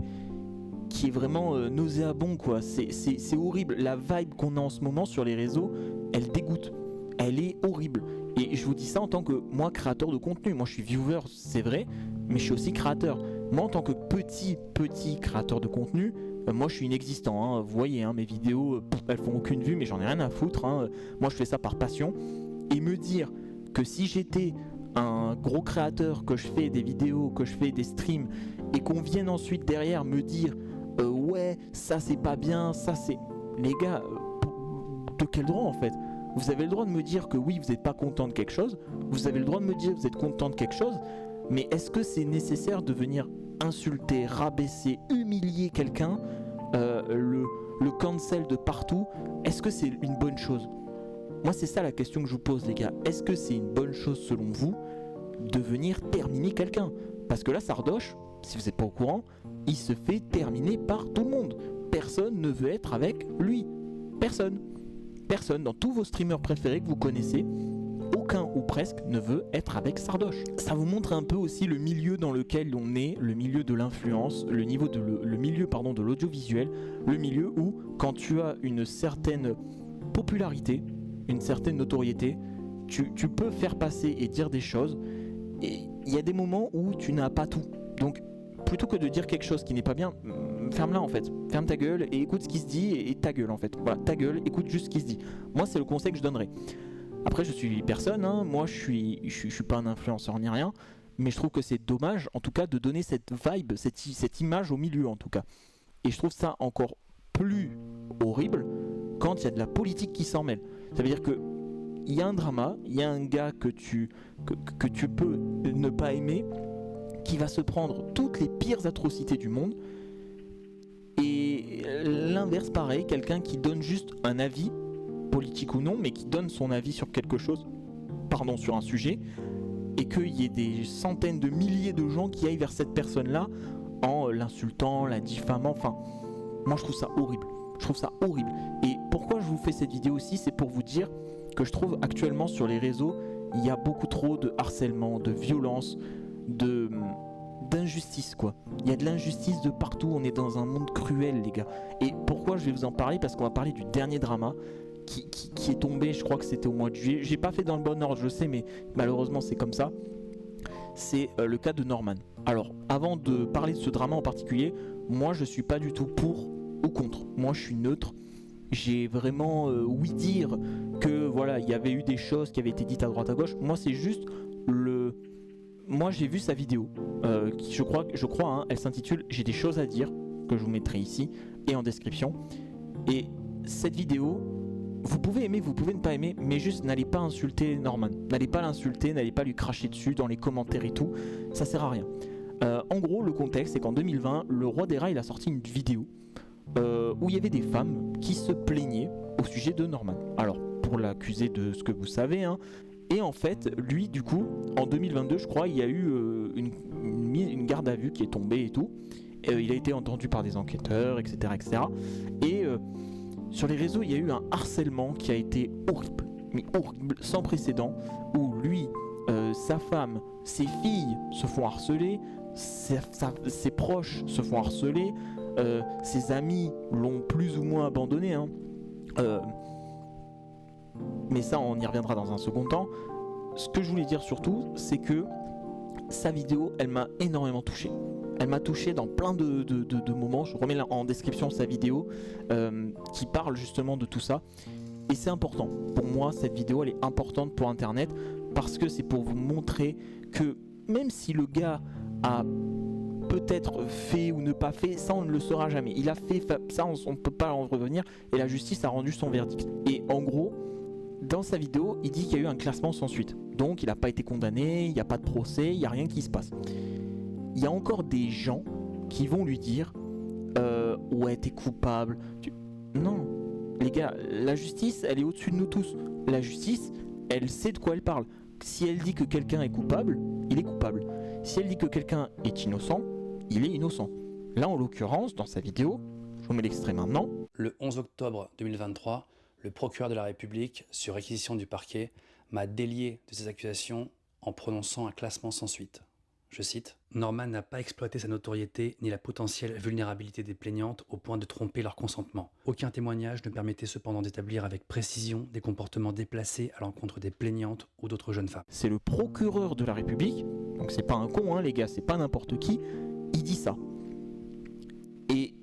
est vraiment nauséabond quoi. C'est horrible, la vibe qu'on a en ce moment sur les réseaux, elle dégoûte, elle est horrible. Et je vous dis ça en tant que moi créateur de contenu, moi je suis viewer c'est vrai, mais je suis aussi créateur. Moi en tant que petit créateur de contenu, moi je suis inexistant, hein. Vous voyez hein, mes vidéos, elles font aucune vue mais j'en ai rien à foutre, hein. Moi je fais ça par passion. Et me dire que si j'étais un gros créateur, que je fais des vidéos, que je fais des streams, et qu'on vienne ensuite derrière me dire ouais, ça c'est pas bien, ça c'est... Les gars, de quel droit en fait? Vous avez le droit de me dire que oui, vous n'êtes pas content de quelque chose, vous avez le droit de me dire que vous êtes content de quelque chose, mais est-ce que c'est nécessaire de venir insulter, rabaisser, humilier quelqu'un, le cancel de partout? Est-ce que c'est une bonne chose? Moi c'est ça la question que je vous pose les gars, est-ce que c'est une bonne chose selon vous de venir terminer quelqu'un? Parce que là Sardoche, si vous n'êtes pas au courant, il se fait terminer par tout le monde. Personne ne veut être avec lui. Personne. Personne dans tous vos streamers préférés que vous connaissez, aucun ou presque ne veut être avec Sardoche. Ça vous montre un peu aussi le milieu dans lequel on est, le milieu de l'influence, le milieu de l'audiovisuel, le milieu où quand tu as une certaine popularité, une certaine notoriété, tu peux faire passer et dire des choses, et il y a des moments où tu n'as pas tout. Donc plutôt que de dire quelque chose qui n'est pas bien, ferme-la en fait, ferme ta gueule et écoute ce qui se dit et ta gueule en fait. Voilà, ta gueule, écoute juste ce qui se dit. Moi c'est le conseil que je donnerais. Après je suis personne, hein. Moi je suis pas un influenceur ni rien, mais je trouve que c'est dommage en tout cas de donner cette vibe, cette image au milieu en tout cas. Et je trouve ça encore plus horrible quand il y a de la politique qui s'en mêle. Ça veut dire que il y a un drama, il y a un gars que tu peux ne pas aimer, qui va se prendre toutes les pires atrocités du monde, et l'inverse pareil, quelqu'un qui donne juste un avis, politique ou non, mais qui donne son avis sur quelque chose, sur un sujet, et qu'il y ait des centaines de milliers de gens qui aillent vers cette personne-là en l'insultant, la diffamant, enfin, moi je trouve ça horrible. Je trouve ça horrible. Et pourquoi je vous fais cette vidéo aussi, c'est pour vous dire que je trouve actuellement sur les réseaux, il y a beaucoup trop de harcèlement, de violence, d'injustice quoi. Il y a de l'injustice de partout, on est dans un monde cruel les gars. Et pourquoi je vais vous en parler? Parce qu'on va parler du dernier drama qui est tombé, je crois que c'était au mois de juillet. J'ai pas fait dans le bon ordre, je sais, mais malheureusement c'est comme ça. C'est le cas de Norman. Alors, avant de parler de ce drama en particulier, moi je suis pas du tout pour ou contre. Moi je suis neutre. J'ai vraiment ouï dire que voilà, il y avait eu des choses qui avaient été dites à droite à gauche. Moi c'est juste moi j'ai vu sa vidéo qui je crois hein, elle s'intitule J'ai des choses à dire, que je vous mettrai ici et en description. Et cette vidéo, vous pouvez aimer, vous pouvez ne pas aimer, mais juste n'allez pas insulter Norman, n'allez pas l'insulter, n'allez pas lui cracher dessus dans les commentaires et tout, ça sert à rien. En gros le contexte c'est qu'en 2020 le roi des rats il a sorti une vidéo où il y avait des femmes qui se plaignaient au sujet de Norman. Alors pour l'accuser de ce que vous savez hein, et en fait lui du coup en 2022 je crois il y a eu une garde à vue qui est tombée et tout, il a été entendu par des enquêteurs etc etc. Et sur les réseaux il y a eu un harcèlement qui a été horrible, mais horrible, sans précédent, où lui, sa femme, ses filles se font harceler, ses proches se font harceler, ses amis l'ont plus ou moins abandonné, hein. Mais ça on y reviendra dans un second temps. Ce que je voulais dire surtout, c'est que sa vidéo, elle m'a énormément touché. Elle m'a touché dans plein de moments. Je remets là en description sa vidéo qui parle justement de tout ça. Et c'est important. Pour moi, cette vidéo, elle est importante pour Internet parce que c'est pour vous montrer que même si le gars a peut-être fait ou ne pas fait, ça on ne le saura jamais. Il a fait ça, on ne peut pas en revenir et la justice a rendu son verdict. Et en gros, dans sa vidéo, il dit qu'il y a eu un classement sans suite. Donc il n'a pas été condamné, il n'y a pas de procès, il n'y a rien qui se passe. Il y a encore des gens qui vont lui dire ouais, t'es coupable. Non, les gars, la justice, elle est au-dessus de nous tous. La justice, elle sait de quoi elle parle. Si elle dit que quelqu'un est coupable, il est coupable. Si elle dit que quelqu'un est innocent, il est innocent. Là, en l'occurrence, dans sa vidéo, je vous mets l'extrait maintenant. Le 11 octobre 2023, le procureur de la République, sur réquisition du parquet, m'a délié de ces accusations en prononçant un classement sans suite. Je cite, « Norman n'a pas exploité sa notoriété ni la potentielle vulnérabilité des plaignantes au point de tromper leur consentement. Aucun témoignage ne permettait cependant d'établir avec précision des comportements déplacés à l'encontre des plaignantes ou d'autres jeunes femmes. » C'est le procureur de la République, donc c'est pas un con, hein, les gars, c'est pas n'importe qui, il dit ça. Et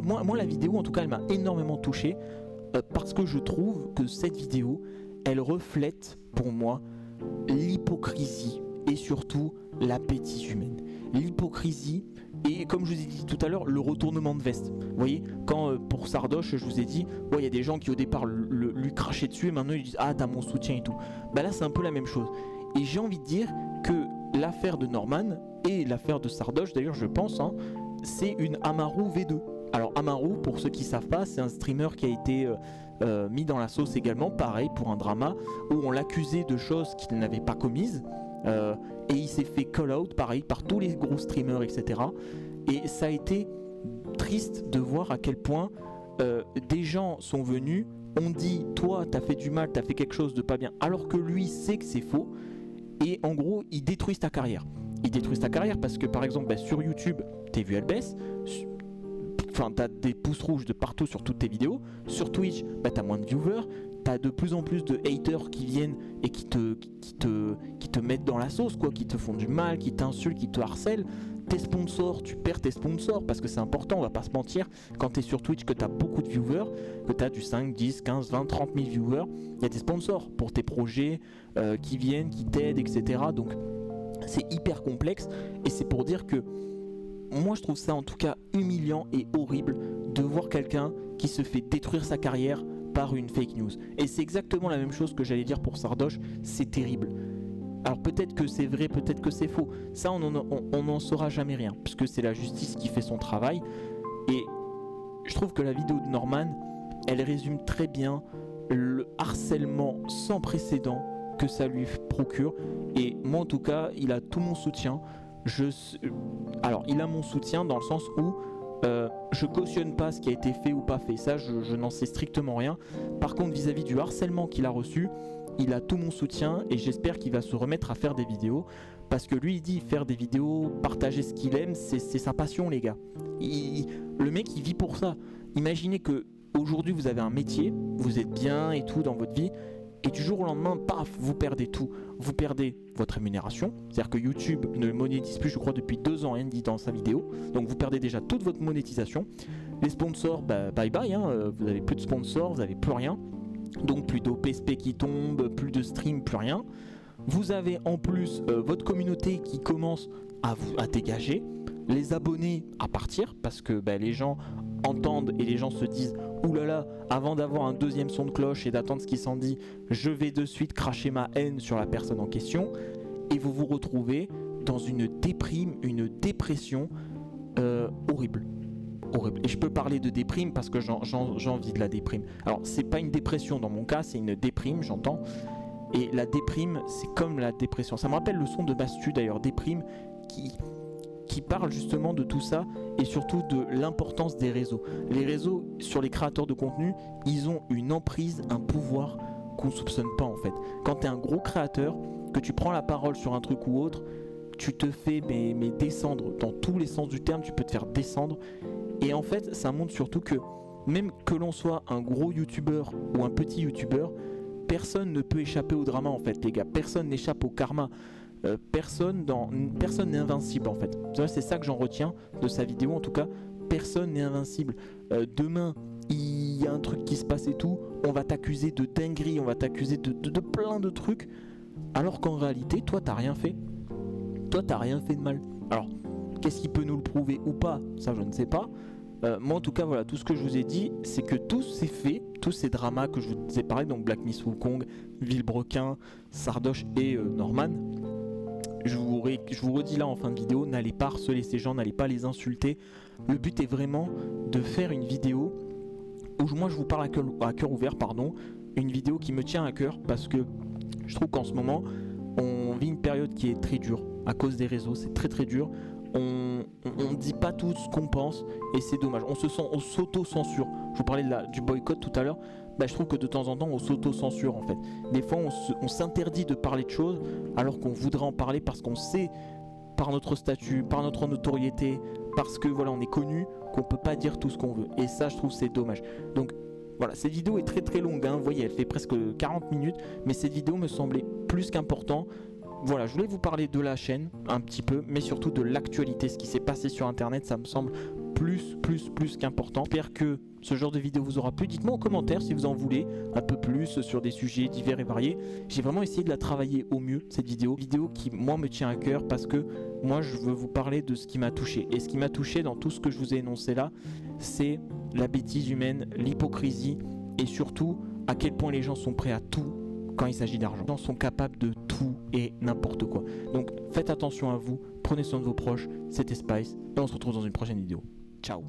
moi, la vidéo, en tout cas, elle m'a énormément touché parce que je trouve que cette vidéo, elle reflète pour moi l'hypocrisie et surtout la bêtise humaine. L'hypocrisie et, comme je vous ai dit tout à l'heure, le retournement de veste. Vous voyez, quand pour Sardoche, je vous ai dit, il y a des gens qui au départ lui crachaient dessus et maintenant ils disent « Ah, t'as mon soutien et tout ». Bah là, c'est un peu la même chose. Et j'ai envie de dire que l'affaire de Norman et l'affaire de Sardoche, d'ailleurs, je pense, hein, c'est une Amaru V2. Alors Amaru, pour ceux qui ne savent pas, c'est un streamer qui a été mis dans la sauce également, pareil, pour un drama, où on l'accusait de choses qu'il n'avait pas commises. Et il s'est fait call out pareil par tous les gros streamers, etc. Et ça a été triste de voir à quel point des gens sont venus, ont dit toi t'as fait du mal, t'as fait quelque chose de pas bien, alors que lui sait que c'est faux. Et en gros ils détruisent ta carrière. Ils détruisent ta carrière parce que par exemple sur YouTube tes vues elles baissent. Enfin, t'as des pouces rouges de partout sur toutes tes vidéos. Sur Twitch, t'as moins de viewers. T'as de plus en plus de haters qui viennent et qui te mettent dans la sauce, quoi, qui te font du mal, qui t'insultent, qui te harcèlent. Tes sponsors, tu perds tes sponsors parce que c'est important, on va pas se mentir. Quand t'es sur Twitch, que t'as beaucoup de viewers, que t'as du 5, 10, 15, 20, 30 000 viewers, il y a des sponsors pour tes projets qui viennent, qui t'aident, etc. Donc c'est hyper complexe et c'est pour dire que moi je trouve ça en tout cas humiliant et horrible de voir quelqu'un qui se fait détruire sa carrière par une fake news. Et c'est exactement la même chose que j'allais dire pour Sardoche, c'est terrible. Alors peut-être que c'est vrai, peut-être que c'est faux. Ça on n'en saura jamais rien, puisque c'est la justice qui fait son travail. Et je trouve que la vidéo de Norman, elle résume très bien le harcèlement sans précédent que ça lui procure. Et moi en tout cas, il a tout mon soutien. Alors il a mon soutien dans le sens où je cautionne pas ce qui a été fait ou pas fait, ça je n'en sais strictement rien. Par contre vis-à-vis du harcèlement qu'il a reçu, il a tout mon soutien et j'espère qu'il va se remettre à faire des vidéos parce que lui il dit faire des vidéos, partager ce qu'il aime, c'est sa passion les gars. Le mec il vit pour ça. Imaginez que aujourd'hui vous avez un métier, vous êtes bien et tout dans votre vie et du jour au lendemain, paf, vous perdez tout. Vous perdez votre rémunération, c'est-à-dire que YouTube ne le monétise plus, je crois, depuis 2 ans, Andy dans sa vidéo. Donc vous perdez déjà toute votre monétisation. Les sponsors, bye bye, hein, vous n'avez plus de sponsors, vous n'avez plus rien. Donc plus d'OPSP qui tombe, plus de stream, plus rien. Vous avez en plus votre communauté qui commence à dégager, les abonnés à partir, parce que les gens entendent et les gens se disent oulala, avant d'avoir un deuxième son de cloche et d'attendre ce qui s'en dit, je vais de suite cracher ma haine sur la personne en question et vous vous retrouvez dans une déprime, une dépression horrible. Et je peux parler de déprime parce que j'en vis de la déprime. Alors c'est pas une dépression dans mon cas, c'est une déprime, j'entends. Et la déprime, c'est comme la dépression. Ça me rappelle le son de Bastu d'ailleurs, déprime, qui parle justement de tout ça et surtout de l'importance des réseaux. Les réseaux sur les créateurs de contenu, ils ont une emprise, un pouvoir qu'on soupçonne pas en fait. Quand tu es un gros créateur, que tu prends la parole sur un truc ou autre, tu te fais mais descendre dans tous les sens du terme, tu peux te faire descendre Et en fait, ça montre surtout que même que l'on soit un gros youtubeur ou un petit youtubeur, personne ne peut échapper au drama en fait, les gars. Personne n'échappe au karma. Personne n'est invincible en fait. C'est ça que j'en retiens de sa vidéo en tout cas. Personne n'est invincible. Demain, il y a un truc qui se passe et tout, on va t'accuser de dinguerie, on va t'accuser de plein de trucs, alors qu'en réalité, toi, t'as rien fait. Toi, t'as rien fait de mal. Alors, qu'est-ce qui peut nous le prouver ou pas? Ça, je ne sais pas. Moi, en tout cas, voilà, tout ce que je vous ai dit, c'est que tous ces faits, tous ces dramas que je vous ai parlé, donc Black Miss Wukong, Villebrequin, Sardoche et Norman, je vous redis là en fin de vidéo, n'allez pas harceler ces gens, n'allez pas les insulter. Le but est vraiment de faire une vidéo où moi je vous parle à cœur ouvert, pardon, une vidéo qui me tient à cœur parce que je trouve qu'en ce moment on vit une période qui est très dure à cause des réseaux, c'est très dur. On ne dit pas tout ce qu'on pense et c'est dommage. On s'auto-censure. Je vous parlais du boycott tout à l'heure. Je trouve que de temps en temps on s'auto-censure en fait. Des fois on s'interdit de parler de choses alors qu'on voudrait en parler parce qu'on sait par notre statut, par notre notoriété, parce que voilà on est connu, qu'on peut pas dire tout ce qu'on veut. Et ça je trouve c'est dommage. Donc voilà, cette vidéo est très longue, hein. Vous voyez elle fait presque 40 minutes, mais cette vidéo me semblait plus qu'important. Voilà, je voulais vous parler de la chaîne un petit peu, mais surtout de l'actualité, ce qui s'est passé sur internet, ça me semble plus qu'important. J'espère que ce genre de vidéo vous aura plu. Dites-moi en commentaire si vous en voulez un peu plus sur des sujets divers et variés. J'ai vraiment essayé de la travailler au mieux, cette vidéo qui moi me tient à cœur parce que moi je veux vous parler de ce qui m'a touché. Et ce qui m'a touché dans tout ce que je vous ai énoncé là, c'est la bêtise humaine, l'hypocrisie et surtout à quel point les gens sont prêts à tout quand il s'agit d'argent. Les gens sont capables de tout et n'importe quoi. Donc faites attention à vous, prenez soin de vos proches, c'était Spice et on se retrouve dans une prochaine vidéo. Ciao.